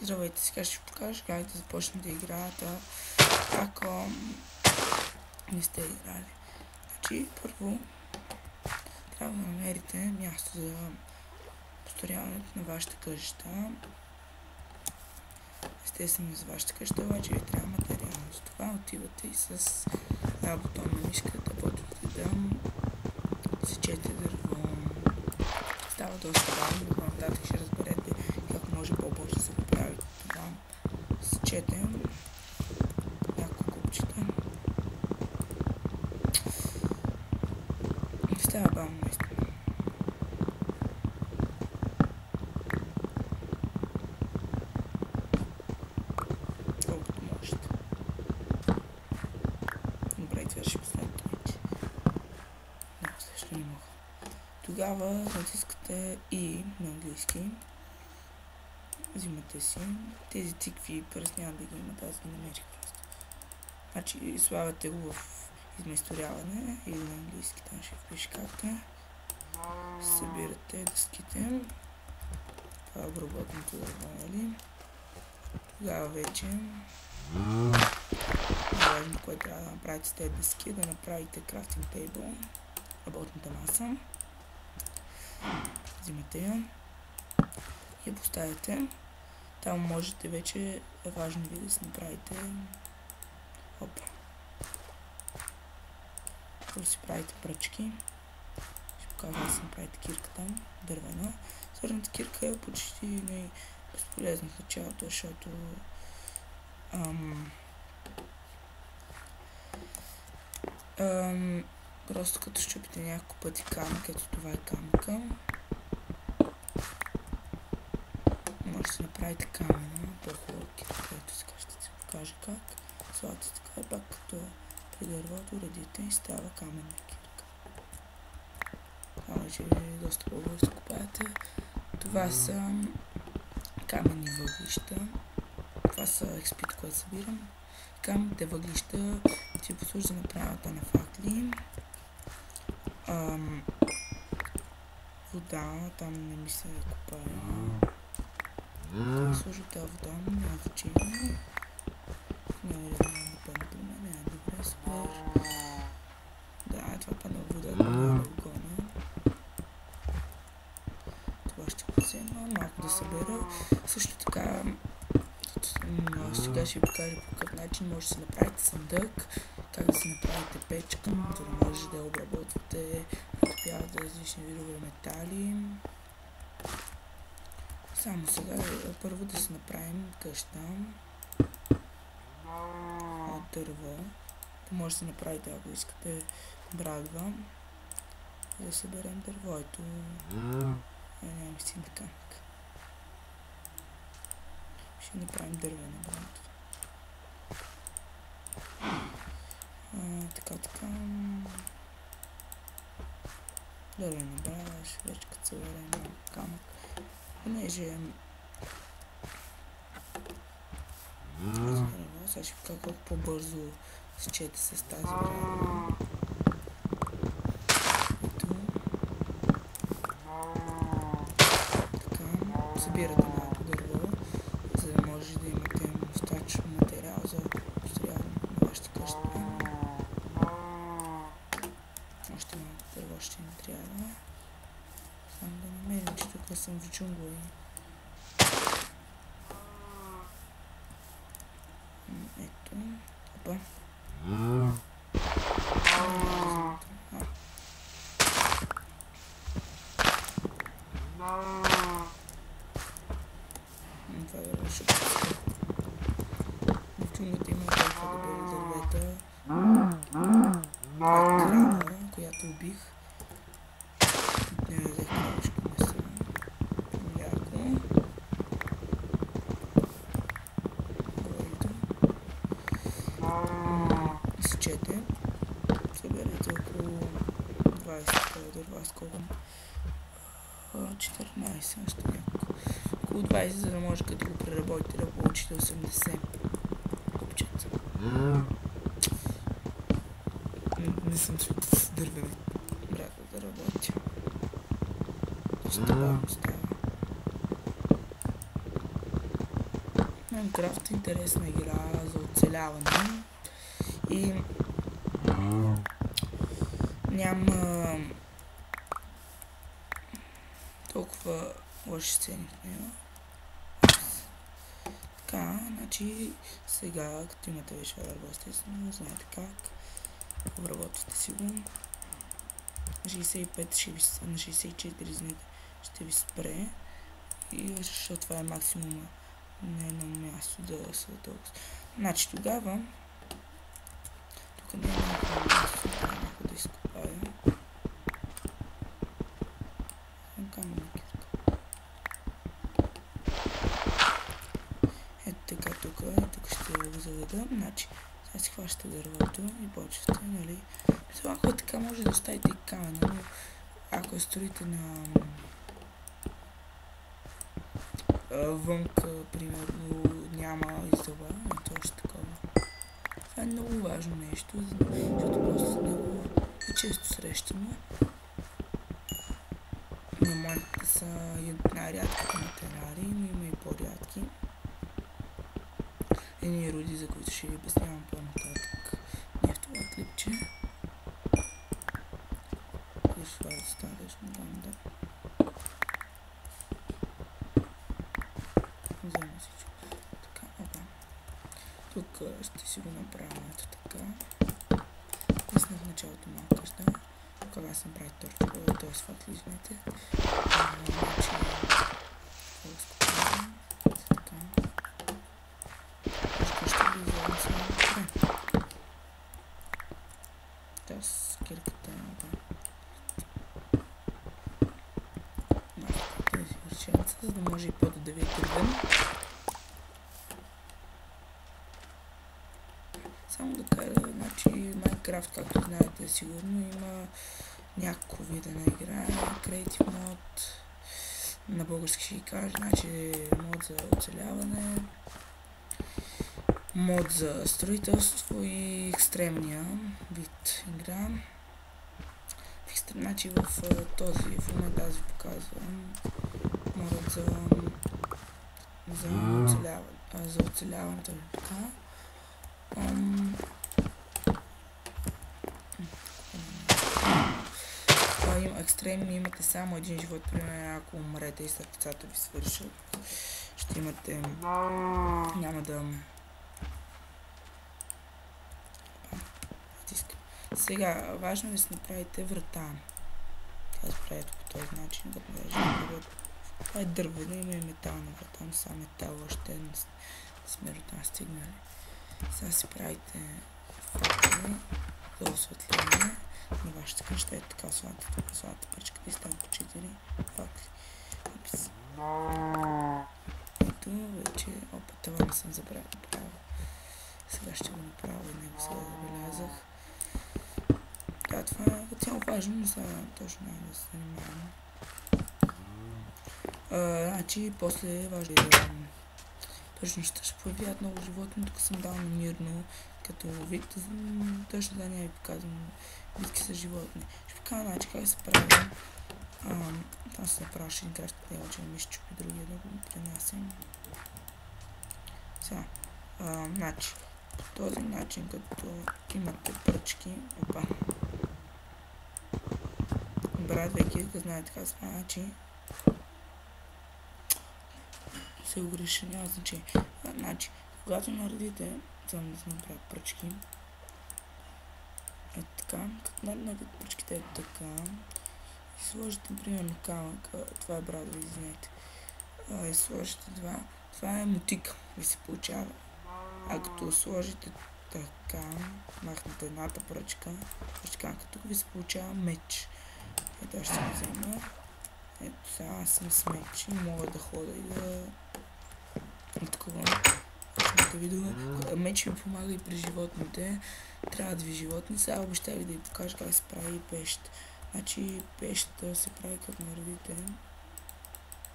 Здравейте, сега ще ви покажа как да започнете играта, ако не сте играли. Значи, първо трябва да намерите място за построяването на вашата къща. Естествено за вашата къща, обаче ви трябва материал. За това отивате и с бутон на мишката, почвате да сечете дърво. Става доста бавно, но нататък ще разберете как може по-бързо да се направите това. Сечете няколко купчета. Става бавно наистина. Колкото можете. Добре, това ще последното вече. Не, също не мога. Тогава натискате И на английски. Взимате си. Тези цикви пръст няма да ги имате, аз ги намерих просто. Значи слагате го в изместоряване или на английски, там ще впише както е. Събирате дъските. Това е обработното дърво, нали? Тогава вече важно, което трябва да направите с тези дъски, да направите крафтинг тейбъл, работната маса. Взимате я и я поставяте. Там можете вече, е важно ви да си направите да си правите пръчки. Ще покажа да си направите кирка там, дървена. Сърната кирка е почти безполезна в началото, защото просто като щупите няколко пъти камък, ето това е камъка. Може да си направите камена, по-хубава кирка, ето сега ще се покажа как. Слагате така и пак като при дървото редите и става каменна кирка. Това вече е доста по-бързо купаете. Това са каменни въглища. Това са експит, което събирам. Каменните въглища си послужат за направата на факли. Вода, там не ми се купае. Това служи тази вода, но няма значение. Няма ли да напълно при мен, добре, супер. Да, това падна водата, няма да го гоня. Това ще го взема, малко да събера. Също така, сега ще ви покажа по какъв начин може да си направите съндък, как да си направите печка, за да може да обработвате, разтопявате различни видове метали. Само сега първо да си направим къща от дърво. Може да си направите, ако искате, брагва. Да съберем дървото. Нямам си на камък. Ще направим дървена брагва. Така. Дървена брагва, ще вече като съберем камък. Понеже сега ще покажа колко по-бързо се чете с тази брагва. Така, събирате малко дърво, за да може да имате достатъчно материал за построяване на вашата къща. Още малко дърво ще ни трябва. Само да намерим, че тук съм в джунгла. Ето. Опа. Това дърво ще пуска. В джунглата има толкова добри дървета. Това е крава, която убих. Не взех кравишко месо. Мляко. Сечете. Съберете около 20 дърва, сколко 14, още няколко. Около 20, за да може като го преработите да получите 80 купчета. Не съм света с дървени брата да работя. Доста бавно става. Майнкрафт е интересна игра за оцеляване и няма толкова лоши сцени в нея. Така, значи сега, като имате вече Fireball, естествено, знаете как обработвате си го. 65 ще ви, на 64 извинете, ще ви спре и защото това е максимума на едно място да са толкова. Значи тогава тук не е малко място, малко да изкопая камъна кирка. Ето така тук ще го заведа. Значи сега си хващате дървото и почвате, нали? Това, ако е така, може да оставите и камъна, но ако строите на вънка, примерно, няма изоба, ето още такова. Това е много важно нещо, защото просто с него е често срещано. На моите са най-рядките материали, но има и по-рядки. Едни роди, за които ще ви обяснявам по-нататък. Не в това клипче. Това е достатъчно, да. Взема всичко. Така, опа. Тук ще си го направя ето така. Писна в началото малко къща. Тук аз съм прави торчове, т.е. факли, извинете. Значи, това скопавам. Така. Ще ви взема само така. Та с кирката, опа. Тези вършенца, за да може и по-да да видите вън. Само да кажа, значи Minecraft, както знаете сигурно, има няколко вида на игра. Creative Mode, на български ще ги кажа, значи мод за оцеляване, мод за строителство и екстремния вид игра. Значи в този, в момента аз ви показвам модът за оцеляването е така. Има екстремни, имате само един живот, примерно ако умрете и сърцата ви свършат, ще имате, няма да... Сега, важно е да си направите врата. Тя се прави по този начин, като това е дървено, има и метална врата, но само метал още не сме до там стигнали. Сега си правите факли за осветление на вашата къща. Ето така слагате пръчката и става по 4 факли. Ето вече, опа, това не съм забравил да правя. Сега ще го направя и него сега забелязах. Да, това е цяло важно, но сега точно няма да се занимавам. Значи, после е важно да... Точно ще появят много животни, тук съм дал на мирно, като вид, точно да няма ви показвам битки с животни. Ще покажа значи как се прави. Там се направя ще ни кажа, че ми ще чупи другия да го пренасям. Сега, значи, по този начин, като имате пръчки, опа. Брадвайки, да знаете как се прави, значи, се огреша, няма значение. Значи, когато наредите, само да се направят пръчки, ето така, като наредите пръчките ето така, и сложите, примерно, камък, това е брадва, извинете, и сложите това е мотика, ви се получава. А като сложите така, махнете едната пръчка, тук ви се получава меч. Ето аз ще го взема. Ето сега аз съм с меч и мога да хода и да... Такова. Точно да видя. Меч ми помага и при животните. Трябва 2 животни. Сега обещах ви да ви покажа как се прави и пещ. Значи пещата се прави като наредите.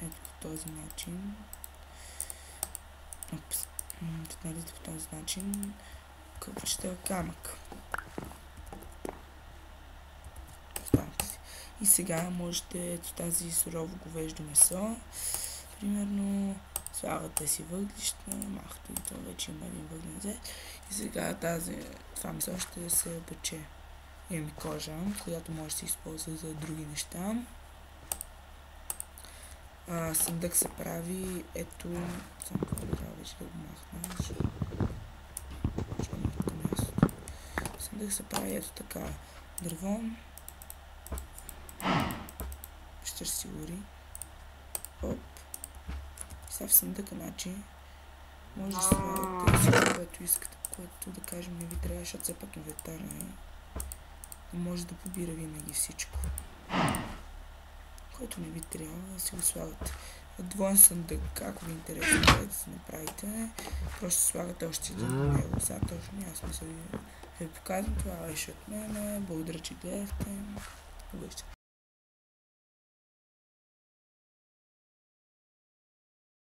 Ето по този начин. Като наредите по този начин. Къпчета камък. И сега можете ето тази сурово говеждо месо. Примерно Слагате си въглища, махто и то вече има един въглен взет. И сега това месо ще се пече. Имаме кожа, която може да се използва за други неща. Съндък се прави, ето, само това трябва вече да го махна, защото към мястото. Съндък се прави ето така, дърво. Ще си гори. Оп. Сега в съндъка, значи, може да слагате всичко, което искате, което да кажем не ви трябва, защото все пак инвентар е. Може да побира винаги всичко. Който не ви трябва, да си го слагате. Двоен съндък, ако ви интересно да се направите, просто слагате още един до него. Сега точно няма смисъл да ви показвам. Това беше от мен. Благодаря, че гледахте.